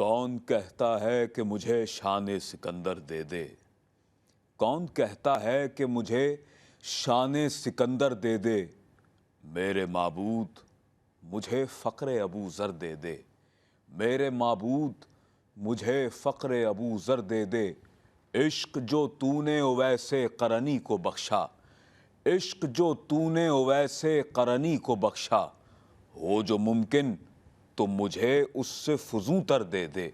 कौन कहता है कि मुझे शान सिकंदर दे दे। कौन कहता है कि मुझे शान सिकंदर दे दे। मेरे माबूद मुझे फ़क्र अबू ज़र दे दे। मेरे माबूद मुझे फ़क्र अबू ज़र दे दे। इश्क जो तूने वैसे करनी को बख्शा। इश्क जो तूने वैसे करनी को बख्शा। हो जो मुमकिन तो मुझे उससे फ़ुज़ू तर दे दे।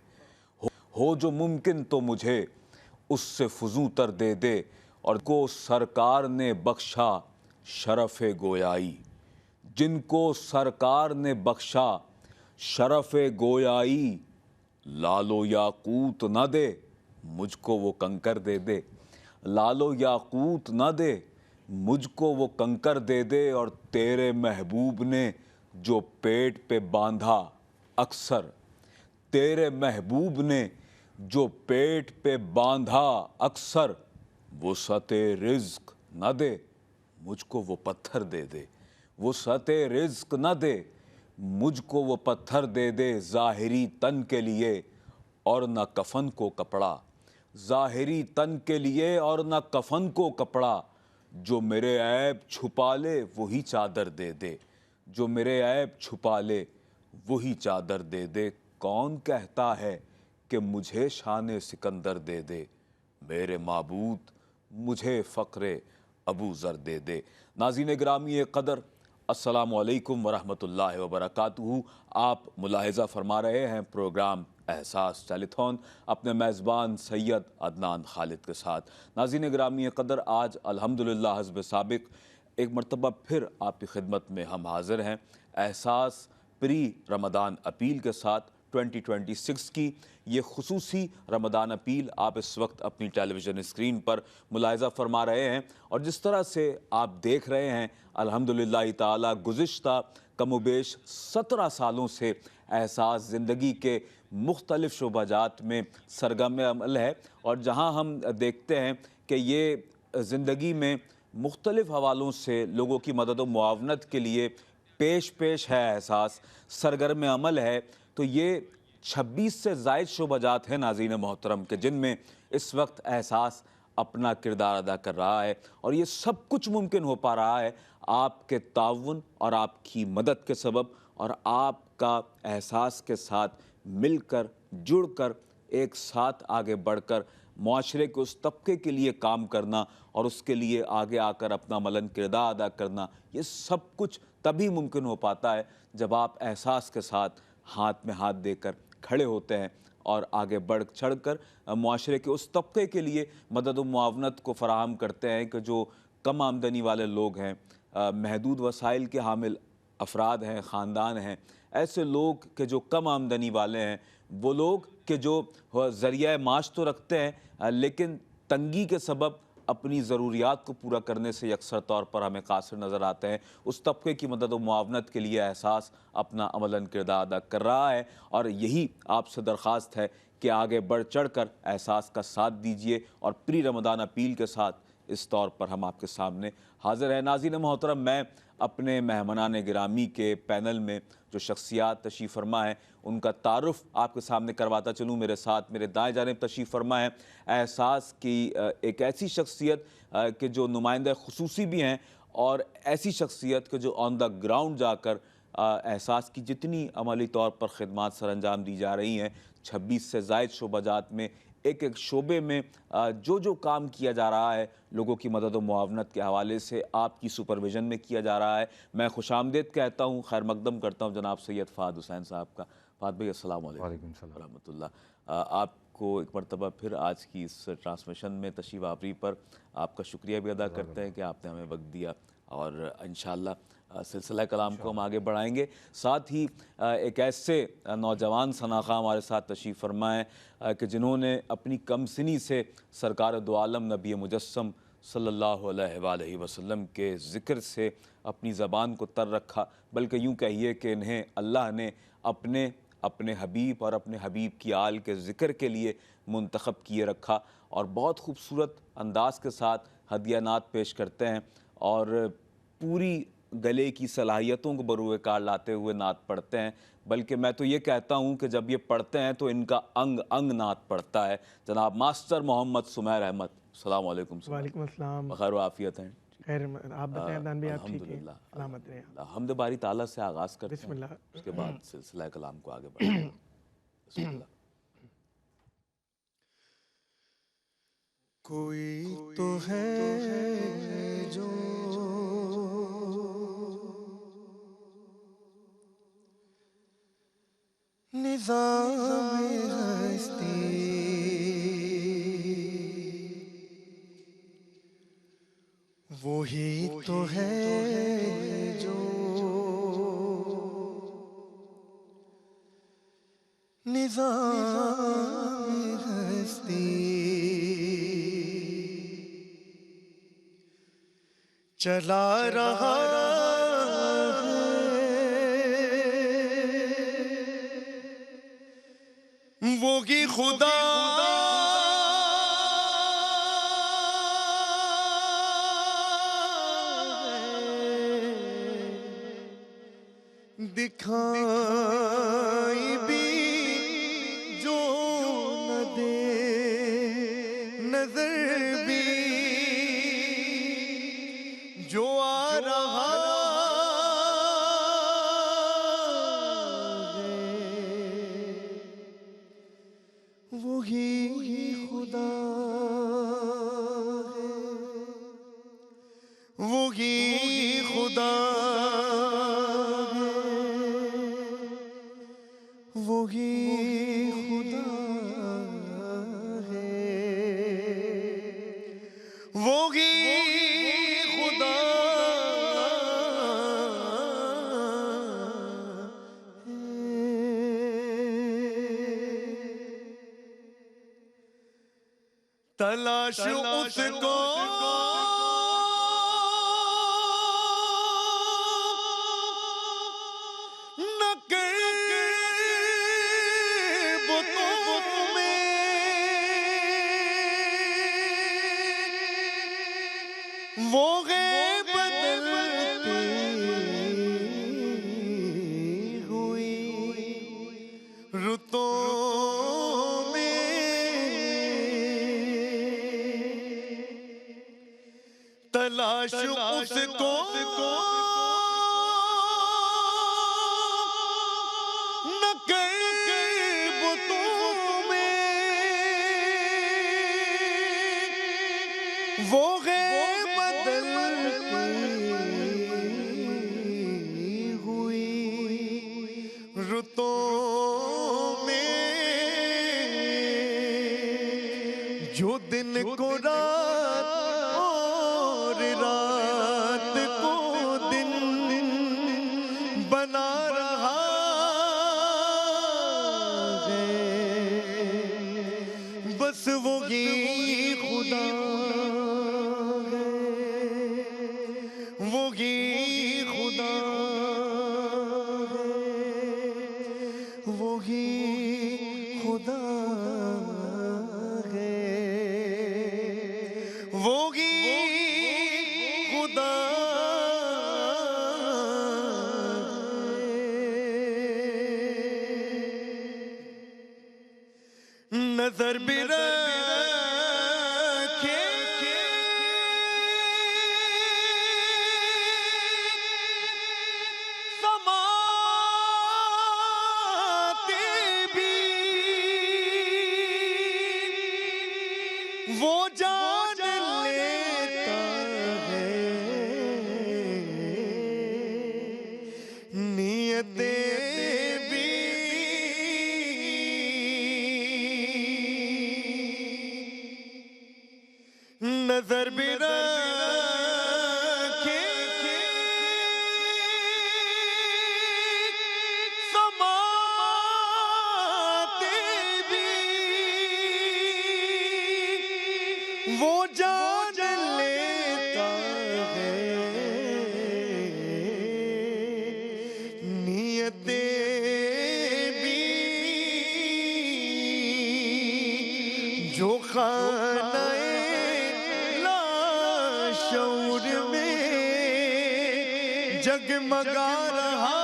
हो जो मुमकिन तो मुझे उससे फ़ुज़ू तर दे दे। और को सरकार ने बख्शा शरफ़ गोयाई। जिनको सरकार ने बख्शा शरफ़ गोयाई। लालो याकूत न दे मुझको वो कंकर दे दे। लालो याकूत न दे मुझको वो कंकर दे दे। और तेरे महबूब ने जो पेट पे बांधा अक्सर। तेरे महबूब ने जो पेट पे बांधा अक्सर। वो सते रिज़्क न दे मुझको वो पत्थर दे दे। वो सते रिज़्क न दे मुझको वो पत्थर दे दे। ज़ाहिरी तन के लिए और न कफन को कपड़ा। ज़ाहिरी तन के लिए और न कफन को कपड़ा। जो मेरे ऐब छुपा ले वही चादर दे दे। जो मेरे ऐब छुपा ले वही चादर दे दे। कौन कहता है कि मुझे शान सिकंदर दे दे। मेरे माबूद मुझे फ़क्र अबू ज़र दे दे। नाज़रीन गिरामी क़दर, अस्सलामु अलैकुम वरहमतुल्लाहि वबरकातुहू। आप मुलाहिज़ा फरमा रहे हैं प्रोग्राम एहसास टेलीथॉन अपने मेज़बान सैयद अदनान खालिद के साथ। नाज़रीन गिरामी क़दर, आज अल्हम्दुलिल्लाह हस्ब साबिक़ एक मरतबा फिर आपकी खिदमत में हम हाज़िर हैं एहसास प्री रमदान अपील के साथ। 2026 की ये खुसूसी रमदान अपील आप इस वक्त अपनी टेलीविज़न स्क्रीन पर मुलाहिज़ा फरमा रहे हैं। और जिस तरह से आप देख रहे हैं अल्हम्दुलिल्लाह ताला गुज़िश्ता कमोबेश 17 सालों से एहसास ज़िंदगी के मुख्तलिफ़ शोबाजात में सरगर्म अमल है। और जहाँ हम देखते हैं कि ये ज़िंदगी में मुख्तलिफ़ हवालों से लोगों की मदद व मुआवनत के लिए पेश है, एहसास सरगर्म अमल है। तो ये 26 से ज़ायद शोबाजात हैं नाज़रीन मोहतरम के जिनमें इस वक्त एहसास अपना किरदार अदा कर रहा है। और ये सब कुछ मुमकिन हो पा रहा है आपके ताउन और आपकी मदद के सबब। और आपका एहसास के साथ मिलकर जुड़कर एक साथ आगे बढ़कर मुआशरे के उस तबके के लिए काम करना और उसके लिए आगे आकर अपना मलन किरदार अदा करना, ये सब कुछ तभी मुमकिन हो पाता है जब आप एहसास के साथ हाथ में हाथ देकर खड़े होते हैं और आगे बढ़ चढ़ कर मुआशरे के उस तबके के लिए मदद व मुआवनत को फ़राहम करते हैं कि जो कम आमदनी वाले लोग हैं, महदूद वसाइल के हामिल अफराद हैं, ख़ानदान हैं। ऐसे लोग के जो कम आमदनी वाले हैं, वो लोग के जो ज़रिया माश तो रखते हैं लेकिन तंगी के सबब अपनी ज़रूरियात को पूरा करने से अक्सर तौर पर हमें कासिर नज़र आते हैं। उस तबके की मदद व मुआवनत के लिए एहसास अपना अमलन किरदार अदा कर रहा है। और यही आपसे दरख्वास्त है कि आगे बढ़ चढ़ कर एहसास का साथ दीजिए। और प्री रमदान अपील के साथ इस तौर पर हम आपके सामने हाज़िर हैं। नाज़रीन मोहतरम, मैं अपने मेहमानान गिरामी के पैनल में जो शख्सियात तशरीफ़ फरमा है उनका तारुफ़ आपके सामने करवाता चलूँ। मेरे साथ मेरे दाएं जानिब तशरीफ़ फरमा है एहसास की एक ऐसी शख्सियत के जो नुमाइंदा खुसूसी भी हैं और ऐसी शख्सियत के जो ऑन द ग्राउंड जाकर एहसास की जितनी अमली तौर पर ख़िदमात सर अंजाम दी जा रही हैं 26 से ज़ायद शोबाजात में, एक एक शोबे में जो काम किया जा रहा है लोगों की मदद व मुआवनत के हवाले से आपकी सुपरविज़न में किया जा रहा है। मैं खुशामदीद कहता हूँ, खैर मकदम करता हूँ जनाब सैयद फ़ाद हुसैन साहब का। फ़ाद भाई अस्सलाम वालेकुम रहमतुल्लाह। आपको एक मरतबा फिर आज की इस ट्रांसमिशन में तशरीफ़ आवरी पर आपका शुक्रिया भी अदा करते हैं कि आपने हमें वक्त दिया। और इंशाअल्लाह सिलसिला कलाम को हम आगे बढ़ाएंगे। साथ ही एक ऐसे नौजवान सनाखा हमारे साथ तशरीफ़ फरमा है कि जिन्होंने अपनी कमसिनी से सरकार दो आलम नबी मुजस्सम सल्लल्लाहु अलैहि वसल्लम के ज़िक्र से अपनी ज़बान को तर रखा। बल्कि यूँ कहिए कि इन्हें अल्लाह ने अपने हबीब और अपने हबीब की आल के ज़िक्र के लिए मुंतखब किए रखा। और बहुत खूबसूरत अंदाज के साथ हदियानात पेश करते हैं और पूरी गले की सलाहियतों को बरूएकार लाते हुए नात पढ़ते हैं, बल्कि मैं तो ये कहता हूँ कि जब ये पढ़ते हैं तो इनका अंग अंग नात पढ़ता है। जनाब मास्टर मोहम्मद सुमैर अहमद, अस्सलाम वालेकुम। वालेकुम अस्सलाम। बखैर व आफियत हैं? खैर, आप बताएं अदनान भाई, आप ठीक हैं? अल्हम्दुलिल्लाह, सलामत रहें। अल्हम्दुलिल्लाह। हमद बारी ताला से आगाज़ करते हैं, बिस्मिल्लाह। उसके बाद सिलसिला कलाम को आगे बढ़ाते हैं। बिस्मिल्लाह। कोई तो है जो निज़ाम हस्ती वही तो है जो निज़ाम हस्ती चला रहा है वो ही खुदा दिखाई भी जो न दे नजर भी जो आ रहा है वही खुदा है वही खुदा है वही खुदा है वही खुदा तलाश उसको न कर बुतों में वो है बदलती हुई रुतों में तलाश उसको न कर बुतों में वो है बदलती हुई रुतों में जो दिन को रात और रात को दिन बना रहा है बस वही खुदा है वही खुदा है वही खुदा है वही खुदा नजर भी रखे समाते भी वो जान लेता है नियतें भी नजर भी रखे समाते भी वो जान लेता है नियत जगमगा रहा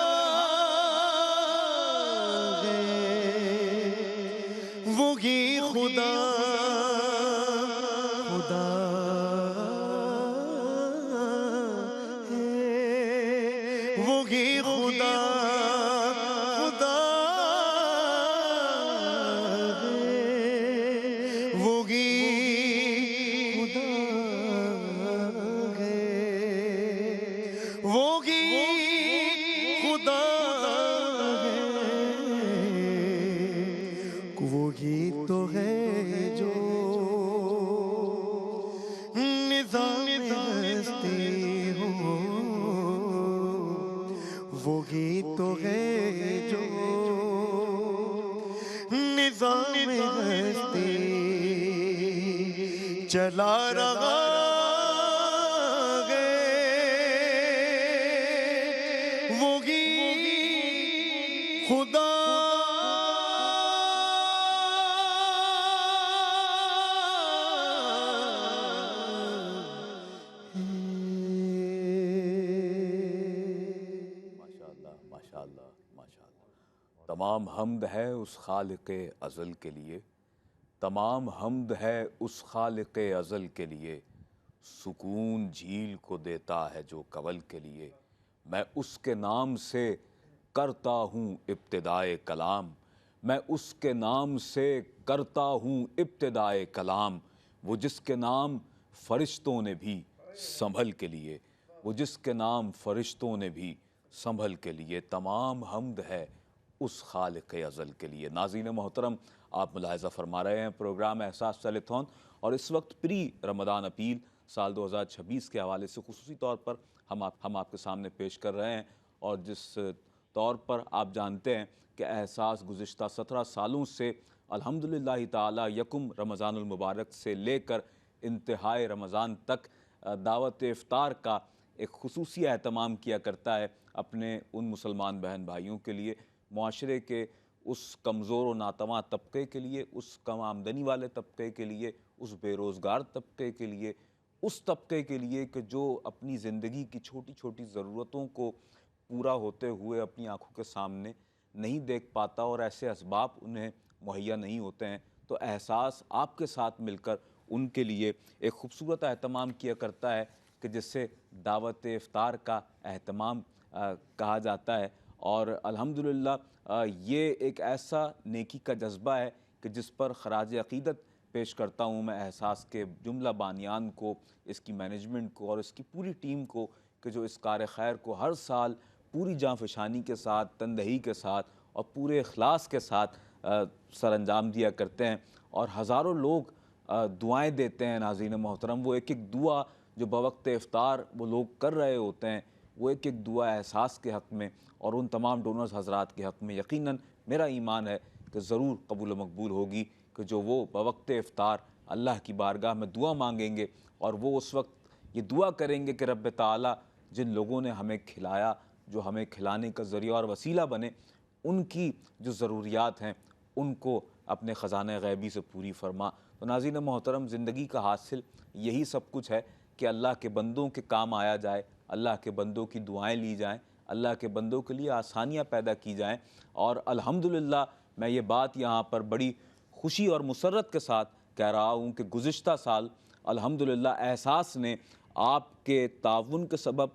है, वही खुदा खुदा है, वही खुदा खुदा है, वही खुदा है, वही खुदा है, वही तो है जो निज़ाम हस्ती हो, वही तो है जो निज़ाम हस्ती चला रहा है, वही खुदा माशाअल्लाह माशाअल्लाह माशाअल्लाह। तमाम हम्द है उस खालिक़े अज़ल के लिए, तमाम हम्द है उस खालिक़े अज़ल के लिए, सुकून झील को देता है जो कवल के लिए। मैं उसके नाम से करता हूँ इब्तिदाए कलाम, मैं उसके नाम से करता हूँ इब्तिदाए कलाम। वो जिसके नाम फरिश्तों ने भी संभल के लिए, वो जिसके नाम फरिश्तों ने भी संभल के लिए, तमाम हम्द है उस खालिक़े अज़ल के लिए। नाज़रीन मोहतरम, आप मुलाहिज़ा फरमा रहे हैं प्रोग्राम एहसास टेलीथॉन, और इस वक्त प्री रमज़ान अपील साल 2026 के हवाले से खुसूसी तौर पर हम आपके सामने पेश कर रहे हैं। और जिस तौर पर आप जानते हैं कि एहसास गुज़िश्ता 17 सालों से अल्हम्दुलिल्लाह ताला यकुम रमज़ानुल मुबारक से लेकर इंतहाए रमज़ान तक दावत इफ्तार का एक खुसूसी एहतमाम किया करता है अपने उन मुसलमान बहन भाइयों के लिए, मुआशरे के उस कमज़ोर व नातवा तबके के लिए, उस कम आमदनी वाले तबके के लिए, उस बेरोज़गार तबके के लिए, उस तबके के लिए कि जो अपनी ज़िंदगी की छोटी छोटी ज़रूरतों को पूरा होते हुए अपनी आँखों के सामने नहीं देख पाता और ऐसे असबाब उन्हें मुहैया नहीं होते हैं। तो एहसास आपके साथ मिलकर उनके लिए एक ख़ूबसूरत एहतमाम किया करता है कि जिससे दावत इफ्तार का एहतमाम कहा जाता है। और अल्हम्दुलिल्लाह ये एक ऐसा नेकी का जज्बा है कि जिस पर खराज अक़ीदत पेश करता हूँ मैं एहसास के जुमला बानियान को, इसकी मैनेजमेंट को और इसकी पूरी टीम को, कि जो इस कार खैर को हर साल पूरी जाँफशानी के साथ, तनदही के साथ और पूरे इखलास के साथ सर अंजाम दिया करते हैं। और हज़ारों लोग दुआएं देते हैं नाज़रीन मोहतरम। वो एक एक दुआ जो बवक्त इफ्तार वो लोग कर रहे होते हैं, वो एक एक दुआ एहसास के हक़ में और उन तमाम डोनर्स हज़रात के हक़ में यकीनन मेरा ईमान है कि ज़रूर कबूल व मकबूल होगी, कि जो वो बवक्त इफ्तार अल्लाह की बारगाह में दुआ मांगेंगे और वो उस वक्त ये दुआ करेंगे कि रब्ब ताला जिन लोगों ने हमें खिलाया, जो हमें खिलाने का ज़रिया और वसीला बने, उनकी जो ज़रूरियात हैं उनको अपने ख़ज़ाने ग़ैबी से पूरी फरमा। तो नाज़रीन मोहतरम, ज़िंदगी का हासिल यही सब कुछ है कि अल्लाह के बंदों के काम आया जाए, अल्लाह के बंदों की दुआएं ली जाएं, अल्लाह के बंदों के लिए आसानियां पैदा की जाएं। और अल्हम्दुलिल्लाह मैं ये बात यहाँ पर बड़ी खुशी और मुसर्रत के साथ कह रहा हूँ कि गुज़िश्ता साल अल्हम्दुलिल्लाह एहसास ने आपके ताउन के सबब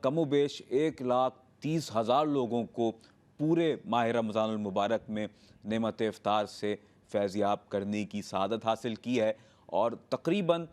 कमोबेश 1,30,000 लोगों को पूरे माह रमज़ानुल मुबारक में नेमत इफ्तार से फैज़याब करने की सआदत हासिल की है। और तकरीबन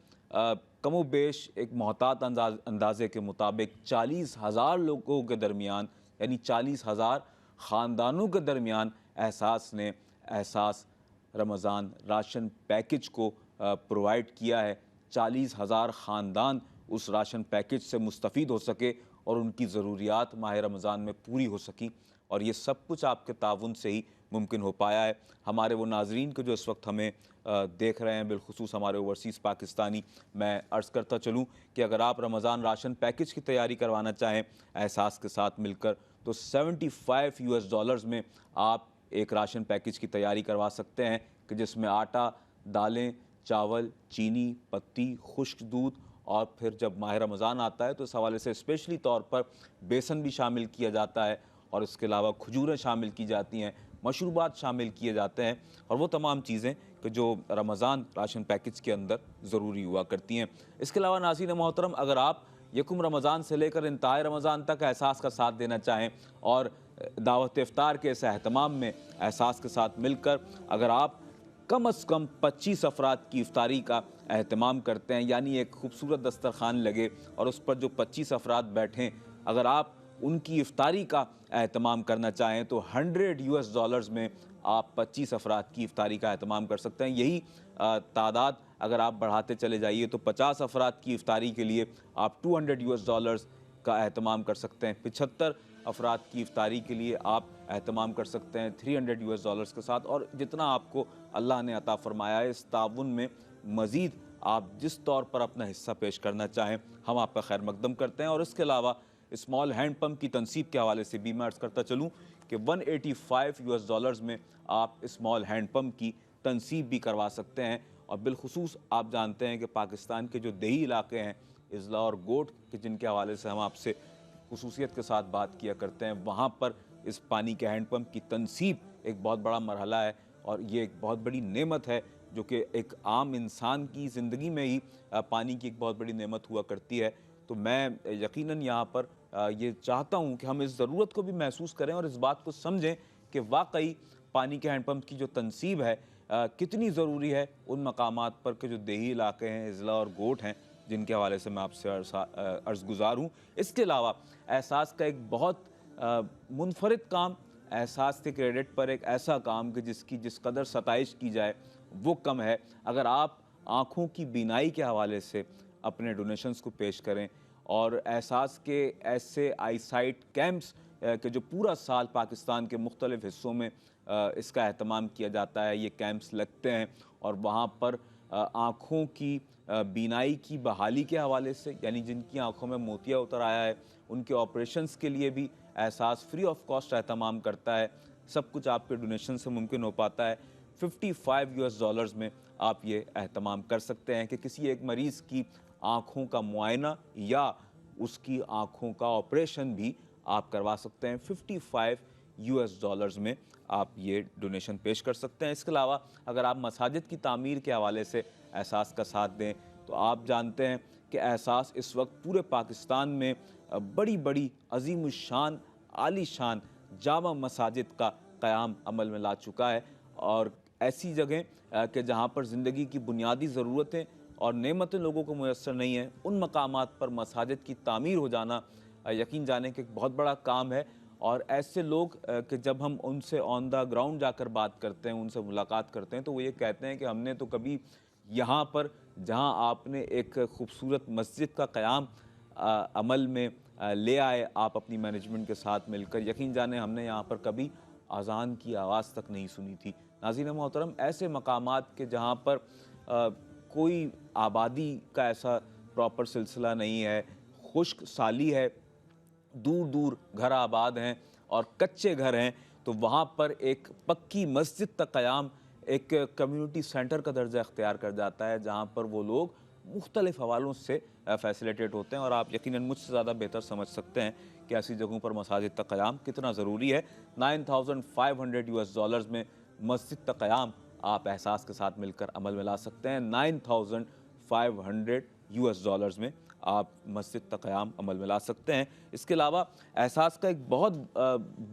कमोबेश एक मोहतात अंदाज़े के मुताबिक 40,000 लोगों के दरमियान, यानी 40,000 ख़ानदानों के दरमियान एहसास ने एहसास रमज़ान राशन पैकेज को प्रोवाइड किया है। 40,000 ख़ानदान उस राशन पैकेज से मुस्तफ़ीद हो सके और उनकी ज़रूरियात माह रमज़ान में पूरी हो सकी। और ये सब कुछ आपके ताउन से ही मुमकिन हो पाया है। हमारे वो नाज़रीन को जो इस वक्त हमें देख रहे हैं, बिलखुसूस हमारे ओवरसीज़ पाकिस्तानी, मैं अर्ज़ करता चलूँ कि अगर आप रमज़ान राशन पैकेज की तैयारी करवाना चाहें एहसास के साथ मिलकर, तो $75 में आप एक राशन पैकेज की तैयारी करवा सकते हैं कि जिसमें आटा, दालें, चावल, चीनी, पत्ती, खुश्क दूध और फिर जब माह रमज़ान आता है तो इस हवाले से स्पेशली तौर पर बेसन भी शामिल किया जाता है और इसके अलावा खजूरें शामिल की जाती हैं, मशरूबात शामिल किए जाते हैं और वो तमाम चीज़ें कि जो रमज़ान राशन पैकेज के अंदर ज़रूरी हुआ करती हैं। इसके अलावा नाज़रीन मोहतरम, अगर आप यकुम रमज़ान से लेकर इंतहाए रमज़ान तक एहसास का साथ देना चाहें और दावत इफ्तार के इस अहतमाम में एहसास के साथ मिलकर अगर आप कम अज़ कम 25 अफराद की इफ्तारी का एहतमाम करते हैं, यानी एक खूबसूरत दस्तरखान लगे और उस पर जो 25 अफराद बैठें, अगर आप उनकी इफ्तारी का एहतमाम करना चाहें तो $100 में आप 25 अफराद की इफ्तारी का एहतमाम कर सकते हैं। यही तादाद अगर आप बढ़ाते चले जाइए तो 50 अफराद की इफ्तारी के लिए आप $200 का एहतमाम कर सकते हैं। 75 अफराद की इफ्तारी के लिए आप एहतमाम कर सकते हैं $300 के साथ। और जितना आपको अल्लाह ने अता फरमाया है, इस ताउन में मज़ीद आप जिस तौर पर अपना हिस्सा पेश करना चाहें हम आपका खैर मकदम करते हैं। और इसके अलावा स्मॉल हैंड पम्प की तनसीब के हवाले से भी मैं अर्ज़ करता चलूँ कि $185 में आप स्मॉल हैंड पम्प की तनसीब भी करवा सकते हैं। और बिलखुसूस आप जानते हैं कि पाकिस्तान के जो देही इलाके हैं इज़ला और गोट के, जिनके हवाले से हम आपसे खुसूसियत के साथ बात किया करते हैं, वहाँ पर इस पानी के हैंड पम्प की तनसीब एक बहुत बड़ा मरहला है और ये एक बहुत बड़ी नेमत है जो कि एक आम इंसान की ज़िंदगी में ही पानी की एक बहुत बड़ी नेमत हुआ करती है। तो मैं यकीनन यहाँ पर ये चाहता हूँ कि हम इस ज़रूरत को भी महसूस करें और इस बात को समझें कि वाकई पानी के हैंड पम्प की जो तनसीब है कितनी ज़रूरी है उन मकामात पर के जो देही इलाके हैं, इज़ला और गोट हैं, जिनके हवाले से मैं आपसे अर्ज़ गुज़ार हूँ। इसके अलावा एहसास का एक बहुत मुनफरिद काम, एहसास के क्रेडिट पर एक ऐसा काम कि जिसकी जिस कदर सताइश की जाए वो कम है। अगर आप आँखों की बीनाई के हवाले से अपने डोनेशंस को पेश करें और एहसास के ऐसे आईसाइट कैंप्स के जो पूरा साल पाकिस्तान के मुख्तलिफ़ हिस्सों में इसका एहतमाम किया जाता है, ये कैंप्स लगते हैं और वहाँ पर आँखों की बीनाई की बहाली के हवाले से, यानी जिनकी आँखों में मोतिया उतर आया है उनके ऑपरेशंस के लिए भी एहसास फ्री ऑफ कॉस्ट एहतमाम करता है। सब कुछ आपके डोनेशन से मुमकिन हो पाता है। $55 में आप ये एहतमाम कर सकते हैं कि किसी एक मरीज़ की आँखों का मुआयना या उसकी आँखों का ऑपरेशन भी आप करवा सकते हैं। $55 में आप ये डोनेशन पेश कर सकते हैं। इसके अलावा अगर आप मसाजिद की तामीर के हवाले से एहसास का साथ दें तो आप जानते हैं कि एहसास इस वक्त पूरे पाकिस्तान में बड़ी बड़ी अज़ीमुश्शान आलीशान जामा मसाजिद का क़याम अमल में ला चुका है और ऐसी जगह कि जहाँ पर ज़िंदगी की बुनियादी ज़रूरतें और नेमतें लोगों को मुयस्सर नहीं हैं, उन मकामात पर मसाजिद की तामीर हो जाना यकीन जाने कि एक बहुत बड़ा काम है। और ऐसे लोग कि जब हम उनसे ऑन द ग्राउंड जाकर बात करते हैं, उनसे मुलाकात करते हैं, तो वो ये कहते हैं कि हमने तो कभी यहाँ पर जहाँ आपने एक खूबसूरत मस्जिद का क़याम अमल में ले आए आप अपनी मैनेजमेंट के साथ मिलकर, यकीन जाने हमने यहाँ पर कभी अज़ान की आवाज़ तक नहीं सुनी थी। नाज़रीन मोहतरम, ऐसे मकामात के जहाँ पर कोई आबादी का ऐसा प्रॉपर सिलसिला नहीं है, खुश्क साली है, दूर दूर घर आबाद हैं और कच्चे घर हैं, तो वहाँ पर एक पक्की मस्जिद का क़याम एक कम्युनिटी सेंटर का दर्जा अख्तियार कर जाता है, जहाँ पर वो लोग मुख्तलिफ़ हवालों से फैसिलिटेट होते हैं। और आप यकीनन मुझसे ज़्यादा बेहतर समझ सकते हैं कि ऐसी जगहों पर मसाजिद का क़याम कितना ज़रूरी है। $9,500 में मस्जिद का क़याम आप एहसास के साथ मिलकर अमल में ला सकते हैं। $9,500 में आप मस्जिद का क़याम अमल में ला सकते हैं। इसके अलावा एहसास का एक बहुत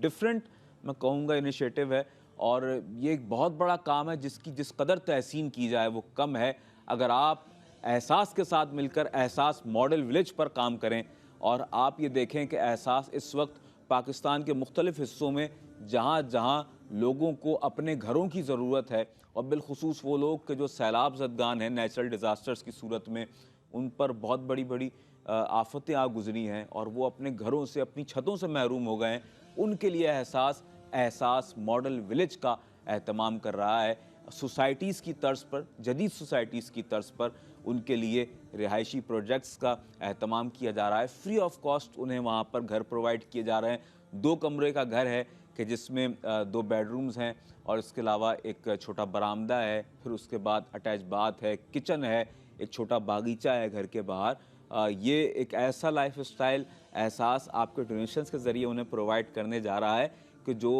डिफरेंट मैं कहूँगा इनिशिएटिव है और ये एक बहुत बड़ा काम है जिसकी जिस कदर तहसीन की जाए वो कम है। अगर आप एहसास के साथ मिलकर एहसास मॉडल विलेज पर काम करें और आप ये देखें कि एहसास इस वक्त पाकिस्तान के मुख्तलिफ़ हिस्सों में जहाँ जहाँ लोगों को अपने घरों की ज़रूरत है और बिलखुसूस वो लोग के जो सैलाब ज़दगान हैं नेचुरल डिज़ास्टर्स की सूरत में, उन पर बहुत बड़ी बड़ी आफतें आ गुजरी हैं और वो अपने घरों से अपनी छतों से महरूम हो गए हैं, उनके लिए एहसास मॉडल विलेज का एहतमाम कर रहा है। सोसाइटीज़ की तर्ज पर, जदीद सोसाइटीज़ की तर्ज पर उनके लिए रिहायशी प्रोजेक्ट्स का एहतमाम किया जा रहा है। फ्री ऑफ कॉस्ट उन्हें वहाँ पर घर प्रोवाइड किए जा रहे हैं। 2 कमरे का घर है कि जिसमें 2 बेडरूम्स हैं और इसके अलावा एक छोटा बरामदा है, फिर उसके बाद अटैच बाथ है, किचन है, एक छोटा बागीचा है घर के बाहर, ये एक ऐसा लाइफ स्टाइल एहसास आपके डोनेशंस के ज़रिए उन्हें प्रोवाइड करने जा रहा है कि जो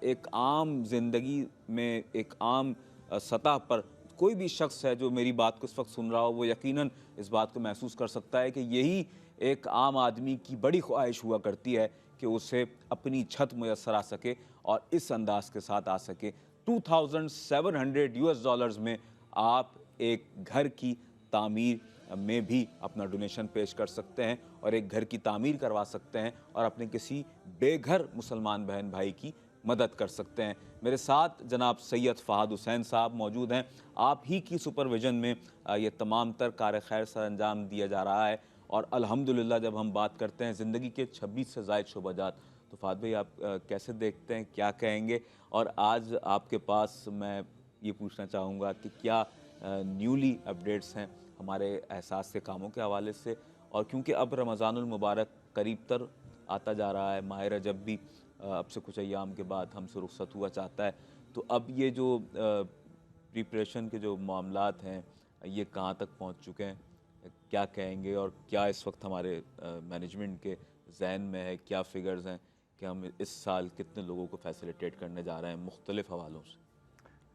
एक आम जिंदगी में एक आम सतह पर कोई भी शख्स है जो मेरी बात को इस वक्त सुन रहा हो, वो यकीनन इस बात को महसूस कर सकता है कि यही एक आम आदमी की बड़ी ख्वाहिश हुआ करती है कि उसे अपनी छत मुयस्सर आ सके और इस अंदाज के साथ आ सके। 2700 US डॉलर्स में आप एक घर की तामीर में भी अपना डोनेशन पेश कर सकते हैं और एक घर की तामीर करवा सकते हैं और अपने किसी बेघर मुसलमान बहन भाई की मदद कर सकते हैं। मेरे साथ जनाब सैयद फ़हाद हुसैन साहब मौजूद हैं। आप ही की सुपरविज़न में ये तमाम तर कार खैर सर अंजाम दिया जा रहा है और अल्हम्दुलिल्लाह जब हम बात करते हैं ज़िंदगी के 26 से ज़ायद शोबाजात, तो फ़हाद भाई आप कैसे देखते हैं, क्या कहेंगे? और आज आपके पास मैं ये पूछना चाहूँगा कि क्या न्यूली अपडेट्स हैं हमारे एहसास के कामों के हवाले से, और क्योंकि अब रमज़ानुल मुबारक करीब तर आता जा रहा है, माह रजब भी अब से कुछ अय्याम के बाद हमसे रुखसत हुआ चाहता है, तो अब ये जो प्रिपरेशन के जो मामलात हैं ये कहाँ तक पहुँच चुके हैं, क्या कहेंगे? और क्या इस वक्त हमारे मैनेजमेंट के जहन में है, क्या फिगर्स हैं कि हम इस साल कितने लोगों को फैसिलिटेट करने जा रहे हैं मुख्तलिफ हवालों से?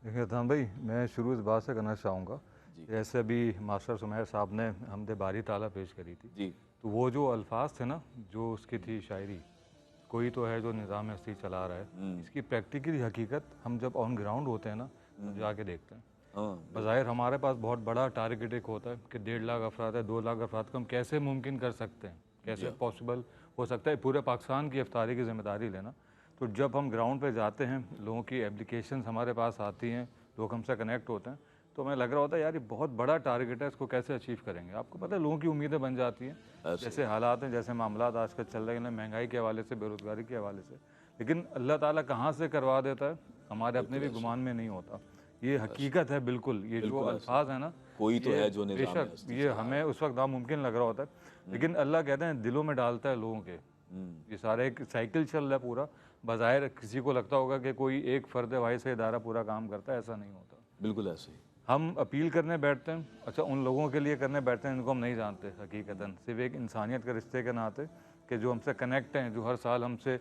देखिए अदनान भाई, मैं शुरू इस बात से करना चाहूँगा, जैसे अभी मास्टर सुमेर साहब ने हमदे बारी ताला पेश करी थी जी, तो वो जो अल्फाज थे ना, जो उसकी थी शायरी, कोई तो है जो निज़ाम हस्ती चला रहा है, इसकी प्रैक्टिकली हकीकत हम जब ऑन ग्राउंड होते हैं ना तो जाके देखते हैं। बज़ाहिर हमारे पास बहुत बड़ा टारगेट एक होता है कि 1.5 लाख अफराद है, 2 लाख अफराद को हम कैसे मुमकिन कर सकते हैं, कैसे पॉसिबल हो सकता है पूरे पाकिस्तान की इफ्तारी की ज़िम्मेदारी लेना। तो जब हम ग्राउंड पे जाते हैं, लोगों की एप्लीकेशंस हमारे पास आती हैं, लोग हमसे कनेक्ट होते हैं, तो हमें लग रहा होता है यार ये बहुत बड़ा टारगेट है, इसको कैसे अचीव करेंगे। आपको पता है लोगों की उम्मीदें बन जाती हैं, जैसे हालात हैं, जैसे मामलात आजकल चल रहे हैं महंगाई के हवाले से, बेरोज़गारी के हवाले से, लेकिन अल्लाह ताला कहाँ से करवा देता है हमारे अपने भी गुमान में नहीं होता। ये हकीकत है बिल्कुल। ये जो अल्फाज है ना, कोई तो है जो निज़ाम बेशक ये हमें उस वक्त नामुमकिन लग रहा होता है, लेकिन अल्लाह कहते हैं दिलों में डालता है लोगों के। ये सारा एक साइकिल चल रहा है पूरा। बज़ाहिर किसी को लगता होगा कि कोई एक फ़र्द वाहिद से इदारा पूरा काम करता है, ऐसा नहीं होता। बिल्कुल ऐसे ही हम अपील करने बैठते हैं, अच्छा उन लोगों के लिए करने बैठते हैं जिनको हम नहीं जानते हकीकतन, सिर्फ एक इंसानियत के रिश्ते के नाते कि जो हमसे कनेक्ट हैं, जो हर साल हमसे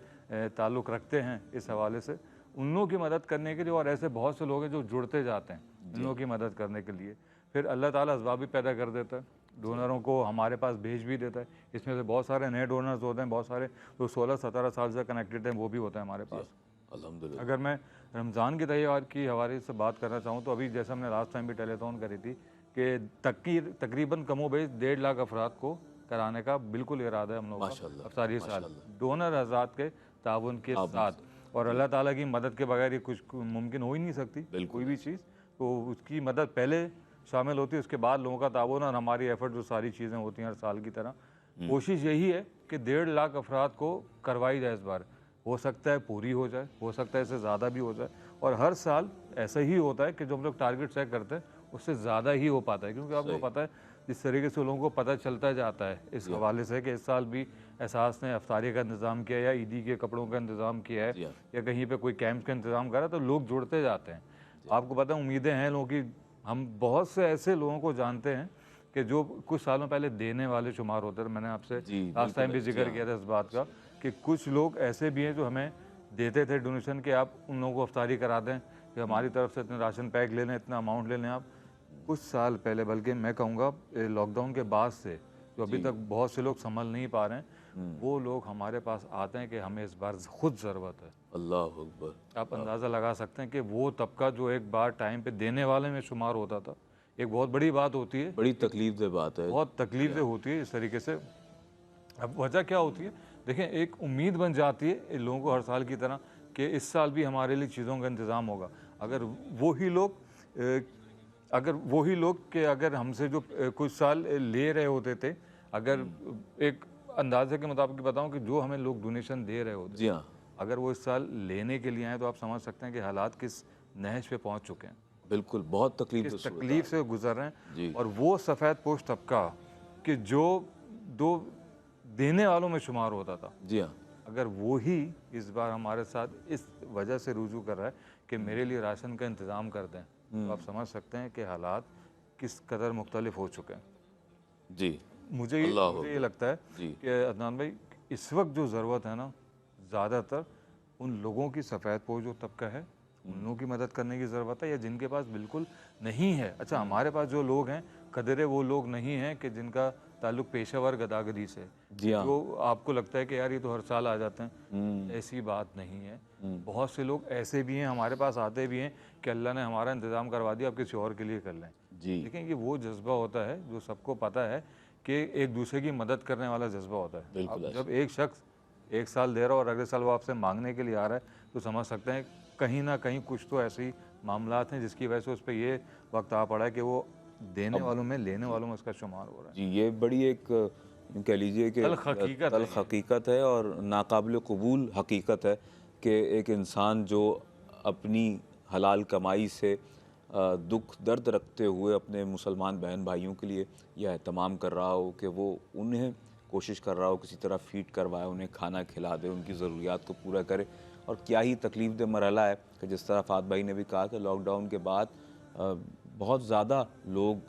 ताल्लुक़ रखते हैं इस हवाले से, उन लोगों की मदद करने के लिए। और ऐसे बहुत से लोग हैं जो जुड़ते जाते हैं इन लोगों की मदद करने के लिए। फिर अल्लाह ताला असबाब भी पैदा कर देता है, डोनरों को हमारे पास भेज भी देता है। इसमें से बहुत सारे नए डोनर्स होते हैं, बहुत सारे जो 16-17 साल से कनेक्टेड हैं वो भी होता है हमारे पास। अल्हम्दुलिल्लाह। अगर मैं रमज़ान की तैयार की हवाले से बात करना चाहूँ तो अभी जैसे हमने लास्ट टाइम भी टेलीथॉन करी थी कि तकरीबन कमोबेश 1.5 लाख अफराद को कराने का बिल्कुल इरादा है हम लोगों का अफ्तारी साल, डोनर हज़रात के ताउन के साथ। और अल्लाह ताला की मदद के बगैर ये कुछ मुमकिन हो ही नहीं सकती कोई भी चीज़। तो उसकी मदद पहले शामिल होती है, उसके बाद लोगों का ताउन और हमारी एफर्ट जो सारी चीज़ें होती हैं हर साल की तरह। कोशिश यही है कि 1.5 लाख अफराद को करवाई जाए इस बार। हो सकता है पूरी हो जाए, हो सकता है इससे ज़्यादा भी हो जाए। और हर साल ऐसा ही होता है कि जो हम लोग टारगेट सेट करते हैं उससे ज़्यादा ही हो पाता है, क्योंकि आपको पता है जिस तरीके से लोगों को पता चलता जाता है इस हवाले से कि इस साल भी एहसास ने अफ्तारी का इंतज़ाम किया या ईदी के कपड़ों का इंतज़ाम किया है या कहीं पे कोई कैंप्स का इंतज़ाम करा, तो लोग जुड़ते जाते हैं। आपको पता है उम्मीदें हैं लोगों की। हम बहुत से ऐसे लोगों को जानते हैं कि जो कुछ सालों पहले देने वाले शुमार होते थे। मैंने आपसे लास्ट टाइम भी जिक्र किया था इस बात का कि कुछ लोग ऐसे भी हैं जो हमें देते थे डोनेशन कि आप उन लोगों को अफ्तारी करा दें, कि हमारी तरफ से इतने राशन पैक ले लें, इतना अमाउंट ले लें। आप कुछ साल पहले, बल्कि मैं कहूँगा लॉकडाउन के बाद से, जो अभी तक बहुत से लोग संभल नहीं पा रहे हैं, वो लोग हमारे पास आते हैं कि हमें इस बार खुद ज़रूरत है। अल्लाह अकबर। आप अंदाज़ा लगा सकते हैं कि वो तबका जो एक बार टाइम पे देने वाले में शुमार होता था, एक बहुत बड़ी बात होती है, बड़ी तकलीफ बात है, बहुत तकलीफ से होती है इस तरीके से। अब वजह क्या होती है, देखें एक उम्मीद बन जाती है इन लोगों को हर साल की तरह कि इस साल भी हमारे लिए चीज़ों का इंतज़ाम होगा। अगर वही लोग कि अगर हमसे जो कुछ साल ले रहे होते थे, अगर एक अंदाजे के मुताबिक बताऊं कि जो हमें लोग डोनेशन दे रहे होते, जी हाँ, अगर वो इस साल लेने के लिए आए तो आप समझ सकते हैं कि हालात किस नहज पे पहुंच चुके हैं, बिल्कुल बहुत तकलीफ से गुजर रहे हैं। और वो सफ़ेद पोश तबका कि जो दो देने वालों में शुमार होता था, जी हाँ, अगर वो ही इस बार हमारे साथ इस वजह से रुजू कर रहा है कि मेरे लिए राशन का इंतज़ाम कर दें, तो आप समझ सकते हैं कि हालात किस कदर मुख्तलिफ हो चुके हैं। जी मुझे ये लगता है जी। कि अदनान भाई इस वक्त जो ज़रूरत है ना, ज़्यादातर उन लोगों की सफ़ेद पोश जो तबका है उन लोगों की मदद करने की ज़रूरत है, या जिनके पास बिल्कुल नहीं है। अच्छा, हमारे पास जो लोग हैं कदरे वो लोग नहीं हैं कि जिनका ताल्लुक़ पेशेवर गदागरी से, जी हाँ। जो आपको लगता है कि यार ये तो हर साल आ जाते हैं, ऐसी बात नहीं है। बहुत से लोग ऐसे भी हैं, हमारे पास आते भी हैं कि अल्लाह ने हमारा इंतज़ाम करवा दिया, आप किसी और के लिए कर लें। जी लेकिन ये वो जज्बा होता है जो सबको पता है कि एक दूसरे की मदद करने वाला जज्बा होता है। बिल्कुल अब जब एक शख्स एक साल दे रहा है और अगले साल वो आपसे मांगने के लिए आ रहा है, तो समझ सकते हैं कहीं ना कहीं कुछ तो ऐसे ही मामलात हैं जिसकी वजह से उस पर ये वक्त आ पड़ा है कि वो देने वालों में, लेने वालों में उसका शुमार हो रहा है। जी, ये बड़ी एक यूं कह लीजिए कि तल्ख़ हकीकत है तल्ख़ हकीकत है और नाकाबिल कबूल हकीकत है कि एक इंसान जो अपनी हलाल कमाई से दुख दर्द रखते हुए अपने मुसलमान बहन भाइयों के लिए यह एहतमाम कर रहा हो कि वो उन्हें कोशिश कर रहा हो किसी तरह फीड करवाए, उन्हें खाना खिला दे, उनकी ज़रूरियात को पूरा करे। और क्या ही तकलीफ़ दे मरहला है कि जिस तरह फ़ात भाई ने भी कहा कि लॉकडाउन के बाद बहुत ज़्यादा लोग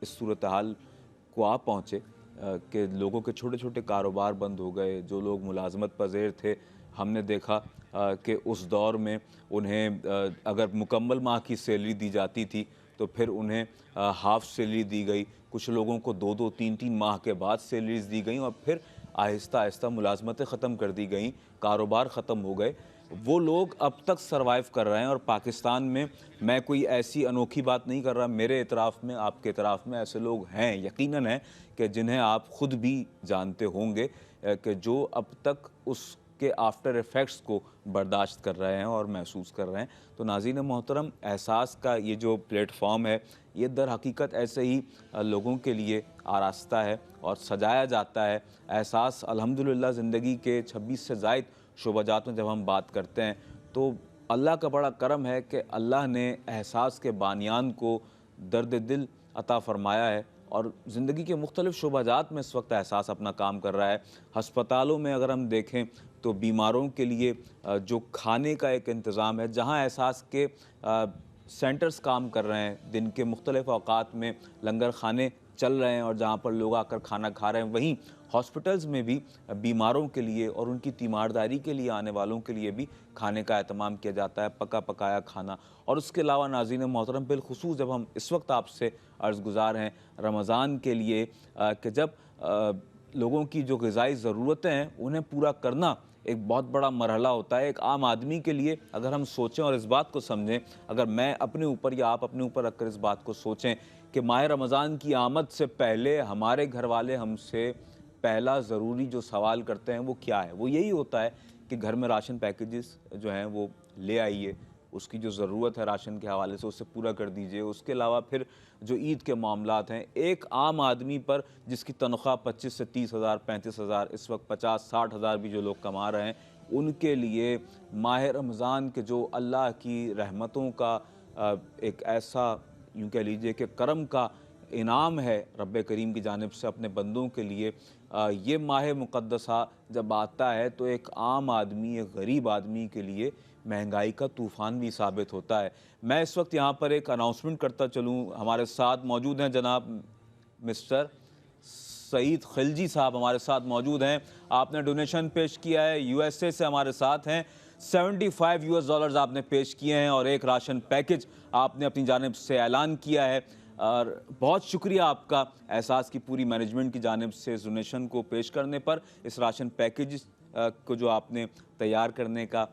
इस सूरत हाल को आ पहुँचे कि लोगों के छोटे छोटे कारोबार बंद हो गए। जो लोग मुलाजमत पज़ेर थे, हमने देखा कि उस दौर में उन्हें अगर मुकम्मल माह की सैलरी दी जाती थी तो फिर उन्हें हाफ़ सैलरी दी गई। कुछ लोगों को 2-2, 3-3 माह के बाद सैलरीज दी गई और फिर आहिस्ता आहिस्ता मुलाजमतें ख़त्म कर दी गई, कारोबार ख़त्म हो गए। वो लोग अब तक सर्वाइव कर रहे हैं। और पाकिस्तान में, मैं कोई ऐसी अनोखी बात नहीं कर रहा, मेरे इतराफ़ में, आपके इतराफ़ में ऐसे लोग हैं, यकीनन हैं, कि जिन्हें आप ख़ुद भी जानते होंगे कि जो अब तक उसके आफ्टर इफ़ेक्ट्स को बर्दाश्त कर रहे हैं और महसूस कर रहे हैं। तो नाज़रीन मोहतरम, एहसास का ये जो प्लेटफॉर्म है, ये दर हकीकत ऐसे ही लोगों के लिए आरास्ता है और सजाया जाता है। एहसास अल्हम्दुलिल्लाह ज़िंदगी के 26 से ज़ायद शोबाजात में जब हम बात करते हैं तो अल्लाह का बड़ा करम है कि अल्लाह ने एहसास के बानियान को दर्द दिल अता फ़रमाया है और ज़िंदगी के मुख्तलिफ़ शोबाजात में इस वक्त एहसास अपना काम कर रहा है। हस्पतालों में अगर हम देखें तो बीमारों के लिए जो खाने का एक इंतज़ाम है, जहाँ एहसास के सेंटर्स काम कर रहे हैं, दिन के मुख्तलिफ़ औक़ात में लंगर खाने चल रहे हैं और जहाँ पर लोग आकर खाना खा रहे हैं, वहीं हॉस्पिटल्स में भी बीमारों के लिए और उनकी तीमारदारी के लिए आने वालों के लिए भी खाने का एहतमाम किया जाता है, पका पकाया खाना। और उसके अलावा नाज़रीन मोहतरम, बिलखुसूस जब हम इस वक्त आपसे अर्ज़ गुज़ार हैं रमज़ान के लिए कि जब लोगों की जो ग़िज़ाई ज़रूरतें हैं उन्हें पूरा करना एक बहुत बड़ा मरहला होता है। एक आम आदमी के लिए अगर हम सोचें और इस बात को समझें, अगर मैं अपने ऊपर या आप अपने ऊपर रखकर इस बात को सोचें कि माह रमज़ान की आमद से पहले हमारे घर वाले हमसे पहला ज़रूरी जो सवाल करते हैं वो क्या है, वो यही होता है कि घर में राशन पैकेजेस जो हैं वो ले आइए, उसकी जो ज़रूरत है राशन के हवाले से उससे पूरा कर दीजिए। उसके अलावा फिर जो ईद के मामलात हैं, एक आम आदमी पर जिसकी तनख्वाह 25 से 30 हज़ार, 35 हज़ार, इस वक्त 50-60 हज़ार भी जो लोग कमा रहे हैं, उनके लिए माह रमज़ान के जो अल्लाह की रहमतों का एक ऐसा यूँ कह लीजिए कि करम का इनाम है रब्बे करीम की जानिब से अपने बंदों के लिए, ये माह मुक़द्दसा जब आता है तो एक आम आदमी, एक गरीब आदमी के लिए महंगाई का तूफ़ान भी साबित होता है। मैं इस वक्त यहाँ पर एक अनाउंसमेंट करता चलूँ, हमारे साथ मौजूद हैं जनाब मिस्टर सईद खिलजी साहब हमारे साथ मौजूद हैं। आपने डोनेशन पेश किया है, यूएसए से हमारे साथ हैं, $75 आपने पेश किए हैं और एक राशन पैकेज आपने अपनी जानिब से ऐलान किया है। और बहुत शुक्रिया आपका एहसास की पूरी मैनेजमेंट की जानिब से इस डोनेशन को पेश करने पर, इस राशन पैकेज को जो आपने तैयार करने का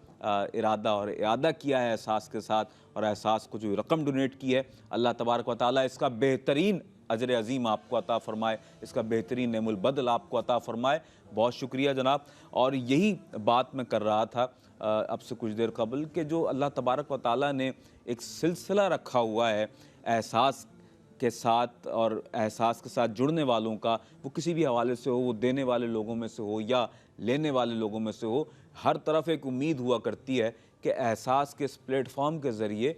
इरादा किया है एहसास के साथ, और एहसास को जो रकम डोनेट की है, अल्लाह तबारक व तआला इसका बेहतरीन अजर अज़ीम आपको अता फ़रमाए, इसका बेहतरीन नेमुल बदल आपको अता फ़रमाए। बहुत शुक्रिया जनाब। और यही बात मैं कर रहा था अब से कुछ देर कबल कि जो अल्लाह तबारक व तआला ने एक सिलसिला रखा हुआ है एहसास के साथ, और एहसास के साथ जुड़ने वालों का, वो किसी भी हवाले से हो, वो देने वाले लोगों में से हो या लेने वाले लोगों में से हो, हर तरफ एक उम्मीद हुआ करती है कि एहसास के इस प्लेटफॉर्म के ज़रिए,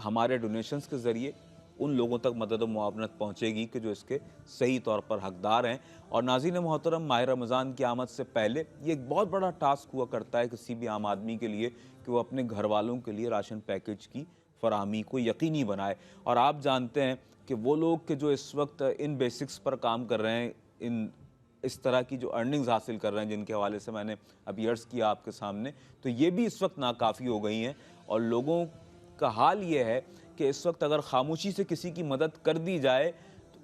हमारे डोनेशंस के ज़रिए उन लोगों तक मदद व मुआवनत पहुँचेगी कि जो इसके सही तौर पर हकदार हैं। और नाज़रीन मोहतरम, माह रमज़ान की आमद से पहले ये एक बहुत बड़ा टास्क हुआ करता है किसी भी आम आदमी के लिए कि वो अपने घर वालों के लिए राशन पैकेज की फराहमी को यकीनी बनाए। और आप जानते हैं कि वो लोग के जो इस वक्त इन बेसिक्स पर काम कर रहे हैं, इन इस तरह की जो अर्निंग्स हासिल कर रहे हैं जिनके हवाले से मैंने अभी अर्ज़ किया आपके सामने, तो ये भी इस वक्त नाकाफ़ी हो गई हैं। और लोगों का हाल ये है कि इस वक्त अगर खामोशी से किसी की मदद कर दी जाए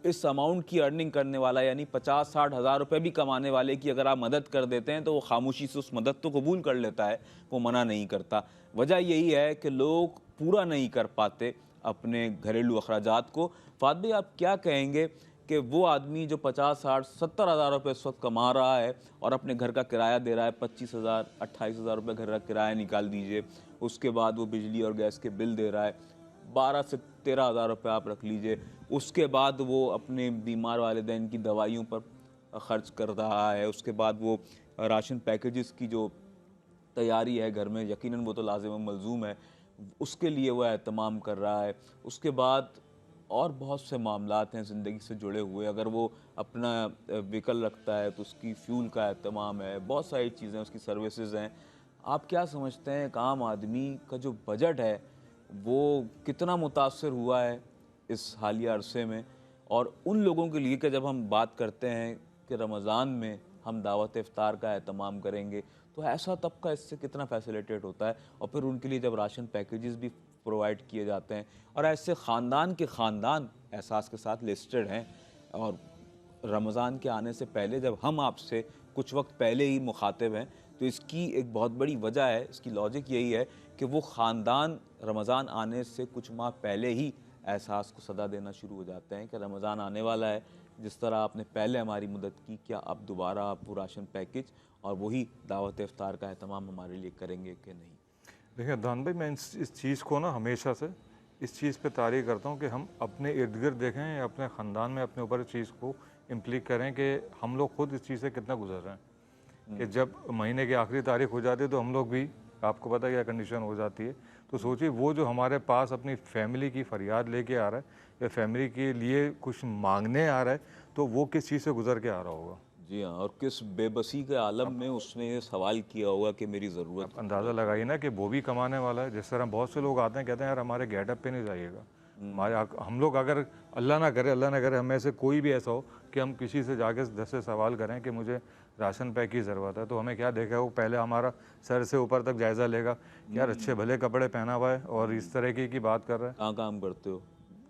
तो इस अमाउंट की अर्निंग करने वाला, यानी 50-60 हज़ार रुपये भी कमाने वाले की अगर आप मदद कर देते हैं तो वो खामोशी से उस मदद तो कबूल कर लेता है, वो मना नहीं करता। वजह यही है कि लोग पूरा नहीं कर पाते अपने घरेलू अखराजात को। फात भाई, आप क्या कहेंगे कि वो आदमी जो 50-60-70 हज़ार रुपये इस वक्त कमा रहा है और अपने घर का किराया दे रहा है, 25,000 28,000 रुपये घर का किराया निकाल दीजिए, उसके बाद वो बिजली और गैस के बिल दे रहा है, 12 से 13 हज़ार रुपये आप रख लीजिए, उसके बाद वो अपने बीमार वालिदैन की दवाइयों पर ख़र्च कर रहा है, उसके बाद वो राशन पैकेजेस की जो तैयारी है घर में, यकीनन वो तो लाजिम मलजूम है, उसके लिए वो एहतमाम कर रहा है, उसके बाद और बहुत से मामलात हैं ज़िंदगी से जुड़े हुए। अगर वो अपना व्हीकल रखता है तो उसकी फ्यूल का एहतमाम है, बहुत सारी चीज़ें, उसकी सर्विसेज हैं। आप क्या समझते हैं एक आम आदमी का जो बजट है वो कितना मुतासर हुआ है इस हालिया अरसे में? और उन लोगों के लिए कि जब हम बात करते हैं कि रमज़ान में हम दावत इफ्तार का एहतमाम करेंगे, तो ऐसा तबका इससे कितना फैसिलिटेट होता है? और फिर उनके लिए जब राशन पैकेजेस भी प्रोवाइड किए जाते हैं और ऐसे ख़ानदान के ख़ानदान एहसास के साथ लिस्टेड हैं, और रमज़ान के आने से पहले जब हम आपसे कुछ वक्त पहले ही मुखातिब हैं, तो इसकी एक बहुत बड़ी वजह है, इसकी लॉजिक यही है कि वो ख़ानदान रमज़ान आने से कुछ माह पहले ही एहसास को सदा देना शुरू हो जाते हैं कि रमज़ान आने वाला है। जिस तरह आपने पहले हमारी मदद की, क्या अब दोबारा आप वो राशन पैकेज और वही दावत इफ्तार का एहतमाम हमारे लिए करेंगे कि नहीं? देखिए अदनान भाई, मैं इस चीज़ को ना हमेशा से इस चीज़ पे तारीफ़ करता हूँ कि हम अपने इर्द गिर्द देखें या अपने ख़ानदान में अपने ऊपर इस चीज़ को इम्प्लीक करें कि हम लोग खुद इस चीज़ से कितना गुजर रहे हैं। कि जब महीने की आखिरी तारीख हो जाती है तो हम लोग भी, आपको पता है क्या कंडीशन हो जाती है, तो सोचिए वो जो हमारे पास अपनी फैमिली की फरियाद लेके आ रहा है या फैमिली के लिए कुछ मांगने आ रहा है, तो वो किस चीज़ से गुजर के आ रहा होगा। जी हाँ, और किस बेबसी के आलम में उसने ये सवाल किया होगा कि मेरी ज़रूरत। अंदाज़ा लगाइए ना कि वो भी कमाने वाला है। जिस तरह बहुत से लोग आते हैं कहते हैं यार हमारे गेटअप पे नहीं जाइएगा, हमारे हम लोग अगर अल्लाह ना करे हमें से कोई भी ऐसा हो कि हम किसी से जाके 10 से सवाल करें कि मुझे राशन पैक की ज़रूरत है, तो हमें क्या देखा, वो पहले हमारा सर से ऊपर तक जायज़ा लेगा, यार अच्छे भले कपड़े पहना हुआ है और इस तरह की बात कर रहा है, कहाँ काम करते हो,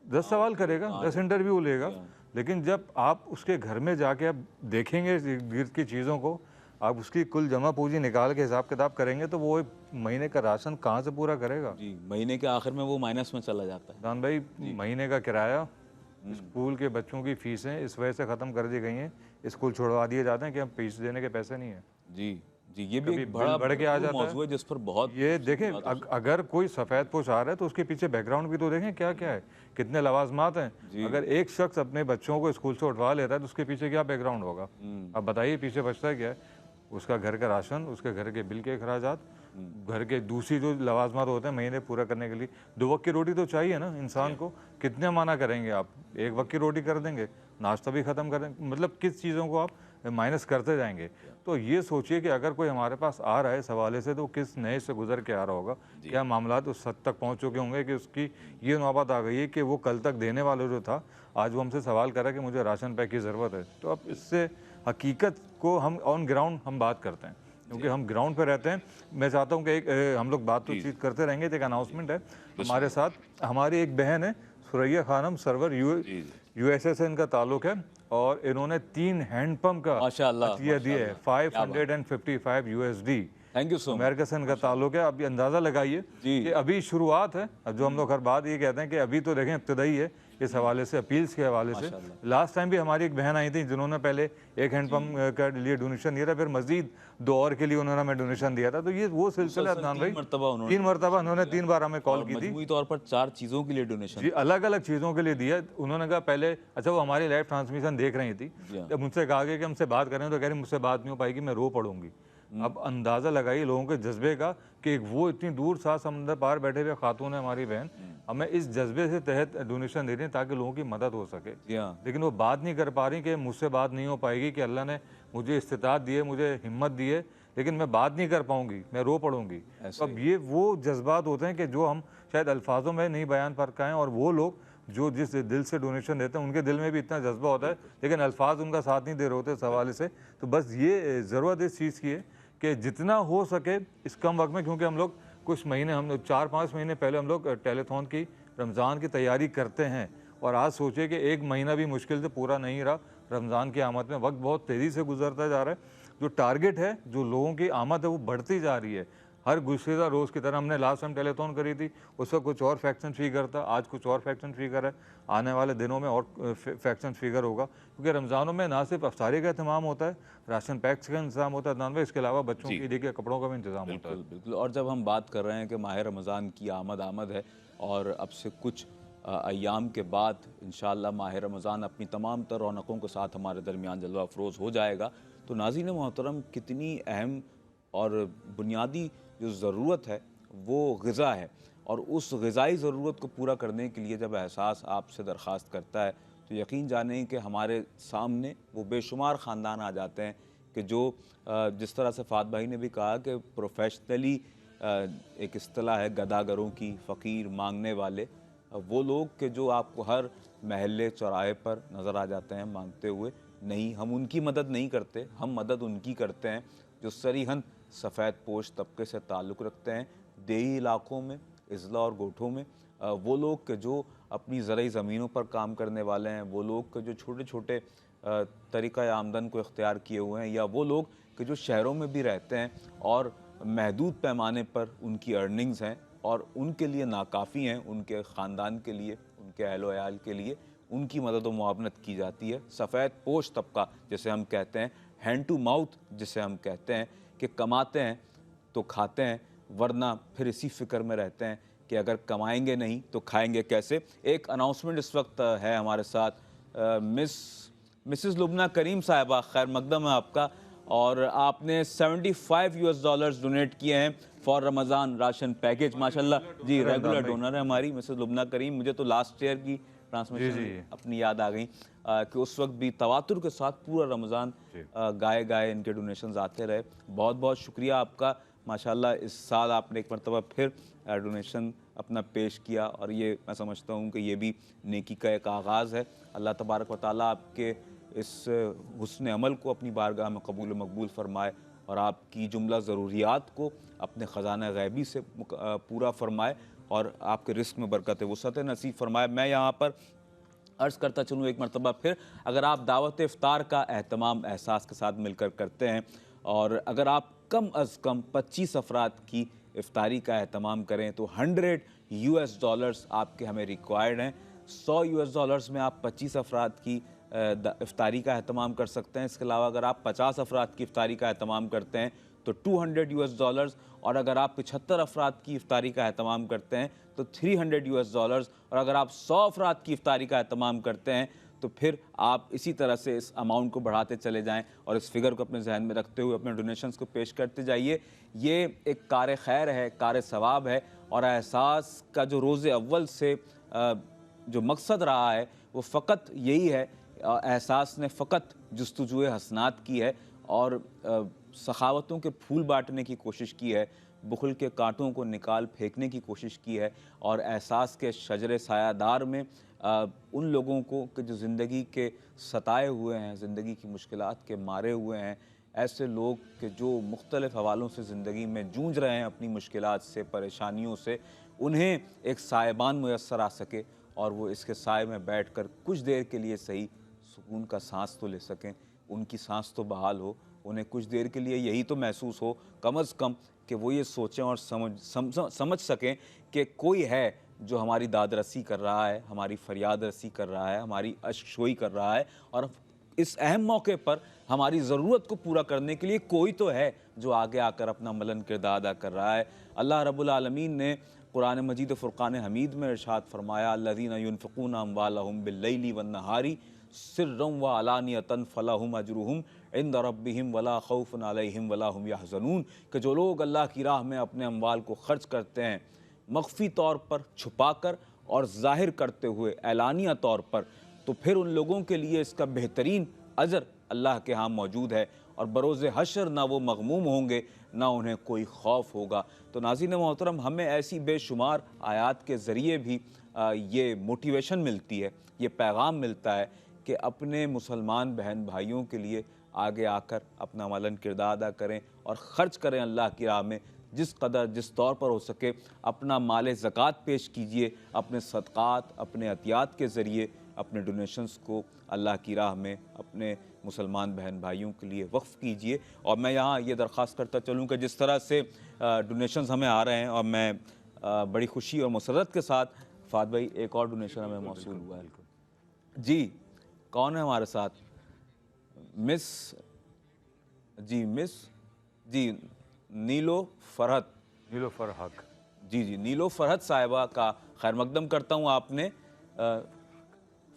10 सवाल करेगा, 10 इंटरव्यू लेगा। लेकिन जब आप उसके घर में जाके आप देखेंगे गिर्द की चीज़ों को, आप उसकी कुल जमा पूंजी निकाल के हिसाब किताब करेंगे तो वो महीने का राशन कहाँ से पूरा करेगा। जी, महीने के आखिर में वो माइनस में चला जाता है। दान भाई, महीने का किराया, स्कूल के बच्चों की फीसें इस वजह से ख़त्म कर दी गई हैं, स्कूल छुड़वा दिए जाते हैं कि हम फीस देने के पैसे नहीं हैं। जी जी, ये भी एक बड़ा बढ़ के आ जाता मौजू है जिस पर बहुत ये देखें, अगर कोई सफ़ेद पोश आ रहा है तो उसके पीछे बैकग्राउंड भी तो देखें क्या क्या है, कितने लवाजमात हैं। अगर एक शख्स अपने बच्चों को स्कूल से उठवा लेता है तो उसके पीछे क्या बैकग्राउंड होगा। अब बताइए पीछे बचता है क्या है, उसका घर का राशन, उसके घर के बिल के अखराजात, घर के दूसरी जो लवाजमात होते हैं महीने पूरा करने के लिए। 2 वक्त की रोटी तो चाहिए ना इंसान को, कितने माना करेंगे आप, 1 वक्त की रोटी कर देंगे, नाश्ता भी ख़त्म कर देंगे, मतलब किस चीज़ों को आप माइनस करते जाएंगे। तो ये सोचिए कि अगर कोई हमारे पास आ रहा है इस हवाले से तो किस नए से गुजर के आ रहा होगा, क्या मामलात उस हद तक पहुंच चुके होंगे कि उसकी ये नौबत आ गई है कि वो कल तक देने वाला जो था आज वो हमसे सवाल कर रहा है कि मुझे राशन पैक की ज़रूरत है। तो अब इससे हकीकत को हम ऑन ग्राउंड हम बात करते हैं, क्योंकि हम ग्राउंड पे रहते हैं। मैं चाहता हूँ कि एक हम लोग बात तो चीत करते रहेंगे। तो एक अनाउंसमेंट है हमारे साथ, हमारी एक बहन है सुरैया खानम सरवर, USA से इनका ताल्लुक है और इन्होंने 3 हैंडपम्प का अतिया दिया है, 555 USD। Thank you so much. America से इनका ताल्लुक है। अभी अंदाज़ा लगाइए कि अभी शुरुआत है। जो हम लोग हर बात ये कहते हैं कि अभी तो देखें इब्तदाई है इस हवाले से, अपील्स के हवाले से। लास्ट टाइम भी हमारी एक बहन आई थी जिन्होंने पहले 1 हैंडपम्प का लिए डोनेशन दिया था, फिर मजीद 2 और के लिए उन्होंने हमें डोनेशन दिया था। तो ये वो सिलसिला अदनान भाई, 3 मरतबा उन्होंने 3 बार हमें कॉल की थी, मजमूई तौर पर 4 चीज़ों के लिए डोनेशन जी, अलग अलग चीज़ों के लिए दिया। उन्होंने कहा पहले, अच्छा वो हमारी लाइव ट्रांसमिशन देख रही थी, जब मुझसे कहा गया कि हमसे बात करें तो कह रही मुझसे बात नहीं हो पाएगी, मैं रो पड़ूंगी। अब अंदाज़ा लगाइए लोगों के जज्बे का कि वो इतनी दूर 7 समंदर पार बैठे हुए खातून है हमारी बहन, हमें इस जज्बे से तहत डोनेशन दे रही हैं ताकि लोगों की मदद हो सके। लेकिन वो बात नहीं कर पा रही कि मुझसे बात नहीं हो पाएगी, कि अल्लाह ने मुझे इस्तिताअत दी है, मुझे हिम्मत दी है, लेकिन मैं बात नहीं कर पाऊंगी, मैं रो पड़ूंगी। तो अब ये वो जज्बात होते हैं कि जो हम शायद अल्फाजों में नहीं बयान कर पाएँ, और वो लोग जो जिस दिल से डोनेशन देते हैं उनके दिल में भी इतना जज्बा होता है, लेकिन अल्फाज उनका साथ नहीं दे रहे होते इस हवाले से। तो बस ये ज़रूरत इस चीज़ की है कि जितना हो सके इस कम वक्त में, क्योंकि हम लोग कुछ महीने, हम लोग 4-5 महीने पहले हम लोग टेलीथॉन की रमज़ान की तैयारी करते हैं, और आज सोचिए कि एक महीना भी मुश्किल से पूरा नहीं रहा रमज़ान की आमद में। वक्त बहुत तेज़ी से गुजरता जा रहा है। जो टारगेट है, जो लोगों की आमद है, वो बढ़ती जा रही है हर गुज़श्ता रोज़ की तरह। हमने लास्ट टाइम टेलीथॉन करी थी, उस वक्त कुछ और फैक्शन फिगर था, आज कुछ और फैक्शन फिगर है, आने वाले दिनों में और फैक्शन फिगर होगा, क्योंकि रमज़ानों में ना सिर्फ अफ्तारी का इंतजाम होता है, राशन पैक्स का इंतजाम होता है नॉन वेज, इसके अलावा बच्चों के लिए के कपड़ों का भी इंतजाम होता है। बिल्कुल। और जब हम बात कर रहे हैं कि माह रमज़ान की आमद है और अब से कुछ अय्याम के बाद इंशाअल्लाह माह रमज़ान अपनी तमाम तर रौनकों के साथ हमारे दरमियान जलवा अफरोज़ हो जाएगा, तो नाज़रीन मोहतरम, कितनी अहम और बुनियादी जो ज़रूरत है वो ग़िज़ा है, और उस ग़िज़ाई ज़रूरत को पूरा करने के लिए जब एहसास आपसे दरख्वास्त करता है तो यकीन जानें कि हमारे सामने वो बेशुमार ख़ानदान आ जाते हैं कि जो जिस तरह से फ़ात भाई ने भी कहा कि प्रोफेशनली एक इस्तिलाह है गदागरों की, फ़कीर मांगने वाले, वो लोग कि जो आपको हर महल्ले चौराहे पर नज़र आ जाते हैं मांगते हुए। नहीं, हम उनकी मदद नहीं करते, हम मदद उनकी करते हैं जो सरीहन सफ़ेद पोश तबके से ताल्लुक़ रखते हैं, देही इलाकों में, इज़ला और गोठों में। वो लोग के जो अपनी ज़रई ज़मीनों पर काम करने वाले हैं, वो लोग के जो छोटे छोटे तरीक़ा आमदन को इख्तियार किए हुए हैं, या वो लोग के जो शहरों में भी रहते हैं और महदूद पैमाने पर उनकी अर्निंग्स हैं और उनके लिए नाकाफ़ी हैं, उनके ख़ानदान के लिए, उनके अहलो अयाल के लिए उनकी मदद व मुआवनत की जाती है। सफ़ेद पोश तबका जिसे हम कहते हैं, हैंड टू माउथ जिसे हम कहते हैं, कि कमाते हैं तो खाते हैं, वरना फिर इसी फ़िक्र में रहते हैं कि अगर कमाएंगे नहीं तो खाएंगे कैसे। एक अनाउंसमेंट इस वक्त है हमारे साथ, मिसेस लुबना करीम साहिबा, खैर मकदम है आपका, और आपने $75 डोनेट किए हैं फॉर रमज़ान राशन पैकेज। माशाल्लाह जी, रेगुलर डोनर है हमारी मिसेस लुबना करीम। मुझे तो लास्ट ईयर की ट्रांसमिशन अपनी याद आ गई कि उस वक्त भी तवातुर के साथ पूरा रमज़ान गाए इनके डोनेशंस आते रहे। बहुत बहुत शुक्रिया आपका। माशाल्लाह इस साल आपने एक मरतबा फिर डोनेशन अपना पेश किया, और ये मैं समझता हूँ कि ये भी नेकी का एक आगाज़ है। अल्लाह तबारक व तआला आपके इस हुस्न अमल को अपनी बारगाह में कबूल मकबूल फ़रमाए, और आपकी जुमला ज़रूरियात को अपने ख़ज़ाना गैबी से पूरा फ़रमाए, और आपके रिस्क में बरकत वुसअत नसीब फ़रमाए। मैं यहाँ पर अर्ज़ करता चलूँ एक मरतबा फिर, अगर आप दावत इफ्तार का एहतमाम एहसास के साथ मिलकर करते हैं, और अगर आप कम अज़ कम 25 अफराद की इफ्तारी का एहतमाम करें तो $100 आपके हमें रिक्वायर्ड हैं। $100 में आप 25 अफराद की इफ्तारी का एहतमाम कर सकते हैं। इसके अलावा अगर आप 50 अफराद की इफ्तारी का एहतमाम करते हैं तो $200, और अगर आप 75 अफराद की इफ्तारी का एहतमाम करते हैं तो $300, और अगर आप 100 अफराद की इफ्तारी का एहतमाम करते हैं तो फिर आप इसी तरह से इस अमाउंट को बढ़ाते चले जाएं, और इस फिगर को अपने जहन में रखते हुए अपने डोनेशंस को पेश करते जाइए। ये एक कार खैर है, कार सवाब है, और एहसास का जो रोज़े अव्वल से जो मकसद रहा है वो फ़कत यही है, एहसास ने फ़कत जुस्तजुए हसनात की है और सखावतों के फूल बांटने की कोशिश की है, बुखल के कांटों को निकाल फेंकने की कोशिश की है, और एहसास के शजरे सायादार में उन लोगों को कि जो ज़िंदगी के सताए हुए हैं, ज़िंदगी की मुश्किलात के मारे हुए हैं, ऐसे लोग कि जो मुख्तलिफ़ हवालों से ज़िंदगी में जूझ रहे हैं अपनी मुश्किलात से, परेशानियों से, उन्हें एक सायबान मुयस्सर आ सके और वो इसके साए में बैठकर कुछ देर के लिए सही सुकून का सांस तो ले सकें, उनकी सांस तो बहाल हो, उन्हें कुछ देर के लिए यही तो महसूस हो कम अज़ कम कि वो ये सोचें और समझ सकें कि कोई है जो हमारी दाद रसी कर रहा है, हमारी फरियाद रसी कर रहा है, हमारी अश्कशोई कर रहा है, और इस अहम मौके पर हमारी ज़रूरत को पूरा करने के लिए कोई तो है जो आगे आकर अपना मलन किरदार अदा कर रहा है। अल्लाह रब्बुल आलमीन ने कुरान मजीद फ़ुरक़ान हमीद में इरशाद फरमाया, अल्लज़ीना युनफ़िक़ूना अम्वालहुम बिल्लैली वन्नहारी सिर्रम व अलानियतन फलहुम अजरुहुम इंद रब्बिहिम वला खौफुन अलैहिम वला हुम यहज़नून, कि जो लोग अल्लाह की राह में अपने अम्वाल को खर्च करते हैं, मख्फी तौर पर छुपाकर और ज़ाहिर करते हुए ऐलानिया तौर पर, तो फिर उन लोगों के लिए इसका बेहतरीन अजर अल्लाह के यहाँ मौजूद है, और बरोज़ हशर ना वो मग़मूम होंगे ना उन्हें कोई खौफ होगा। तो नाज़रीन मोहतरम, हमें ऐसी बेशुमार आयात के ज़रिए भी ये मोटिवेशन मिलती है, ये पैगाम मिलता है कि अपने मुसलमान बहन भाइयों के लिए आगे आकर अपना मलन किरदार अदा करें और ख़र्च करें अल्लाह की राह में। जिस कदर जिस तौर पर हो सके अपना माल ज़कात पेश कीजिए, अपने सदक़ात, अपने अतियात के ज़रिए अपने डोनेशंस को अल्लाह की राह में अपने मुसलमान बहन भाइयों के लिए वक्फ़ कीजिए। और मैं यहाँ ये दरख्वास्त करता चलूँ कि जिस तरह से डोनेशंस हमें आ रहे हैं, और मैं बड़ी खुशी और मसरत के साथ फ़ाद भाई एक और डोनेशन हमें मौसूल हुआ है। जी, कौन है हमारे साथ? मिस जी नीलो नीलोफर हक। जी नीलो फरहत साहिबा का खैर मकदम करता हूँ। आपने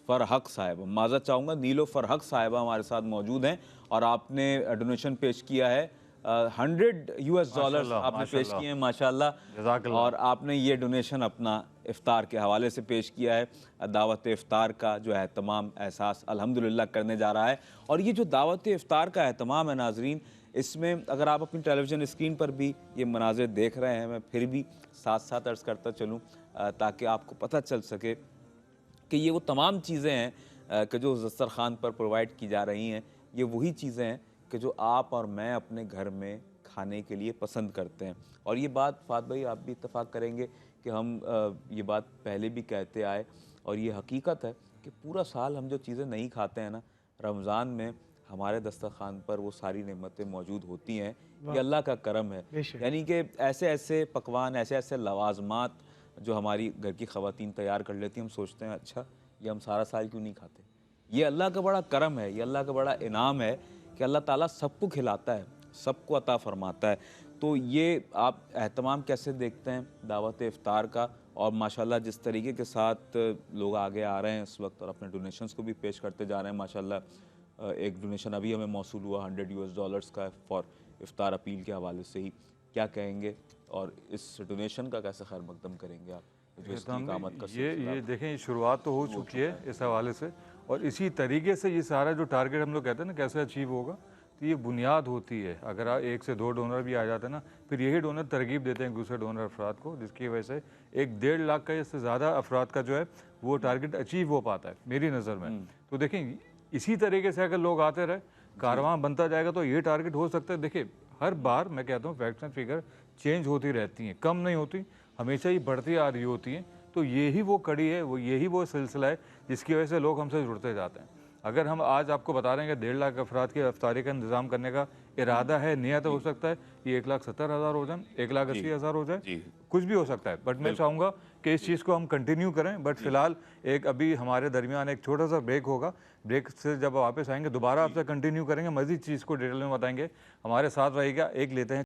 फरहक साहिबा, माज़रत चाहूँगा, नीलो फरहक साहिबा हमारे साथ मौजूद हैं और आपने डोनेशन पेश किया है $100 आपने पेश किए हैं माशाल्लाह। और आपने ये डोनेशन अपना इफ्तार के हवाले से पेश किया है। दावत इफ्तार का जो एहतमाम एहसास अल्हम्दुलिल्लाह करने जा रहा है। और ये जो दावत इफ्तार का एहतमाम है नाजरीन, इसमें अगर आप अपनी टेलीविज़न स्क्रीन पर भी ये मनाजिर देख रहे हैं, मैं फिर भी साथ साथ अर्ज़ करता चलूँ ताकि आपको पता चल सके कि ये वो तमाम चीज़ें हैं कि जो दस्तरखान पर प्रोवाइड की जा रही हैं, ये वही चीज़ें हैं कि जो आप और मैं अपने घर में खाने के लिए पसंद करते हैं। और ये बात फ़ाद भाई आप भी इत्तेफाक करेंगे कि हम ये बात पहले भी कहते आए और ये हकीकत है कि पूरा साल हम जो चीज़ें नहीं खाते हैं ना, रमज़ान में हमारे दस्तरखान पर वो सारी नेमतें मौजूद होती हैं। ये अल्लाह का करम है। यानी कि ऐसे ऐसे पकवान, ऐसे ऐसे लवाजमात जो हमारी घर की ख़वातीन तैयार कर लेती हैं, हम सोचते हैं अच्छा ये हम सारा साल क्यों नहीं खाते। ये अल्लाह का बड़ा करम है, ये अल्लाह का बड़ा इनाम है कि अल्लाह ताला सबको खिलाता है, सबको अता फरमाता है। तो ये आप एहतमाम कैसे देखते हैं दावत इफ्तार का? और माशाल्लाह जिस तरीके के साथ लोग आगे आ रहे हैं इस वक्त और अपने डोनेशंस को भी पेश करते जा रहे हैं माशाल्लाह। एक डोनेशन अभी हमें मौसूल हुआ $100 का फॉर इफ्तार अपील के हवाले से ही। क्या कहेंगे और इस डोनेशन का कैसे खैर मकदम करेंगे आप? ये देखें, ये शुरुआत तो हो चुकी है इस हवाले से, और इसी तरीके से ये सारा जो टारगेट हम लोग कहते हैं ना कैसे अचीव होगा, तो ये बुनियाद होती है। अगर 1 से 2 डोनर भी आ जाते हैं ना, फिर यही डोनर तरगीब देते हैं दूसरे डोनर अफराद को, जिसकी वजह से 1-1.5 लाख का इससे ज़्यादा अफराद का जो है वो टारगेट अचीव हो पाता है मेरी नज़र में। तो देखें, इसी तरीके से अगर लोग आते रहे, कारवां बनता जाएगा, तो ये टारगेट हो सकता है। देखिए, हर बार मैं कहता हूँ फैक्ट्स एंड फिगर चेंज होती रहती हैं, कम नहीं होती, हमेशा ही बढ़ती आ रही होती हैं। तो यही वो कड़ी है, यही वो सिलसिला है जिसकी वजह से लोग हमसे जुड़ते जाते हैं। अगर हम आज आपको बता रहे हैं कि 1.5 लाख अफराद की इफ्तारी का इंतज़ाम करने का इरादा है, नियत हो सकता है ये 1,70,000 हो जाए, 1,80,000 हो जाए, कुछ भी हो सकता है। बट मैं चाहूँगा कि इस चीज़ को हम कंटिन्यू करें। बट फिलहाल एक अभी हमारे दरमियान एक छोटा सा ब्रेक होगा। ब्रेक से जब वापस आएंगे दोबारा आपसे कंटिन्यू करेंगे, मज़ीद चीज़ को डिटेल में बताएंगे। हमारे साथ रहेगा, एक लेते हैं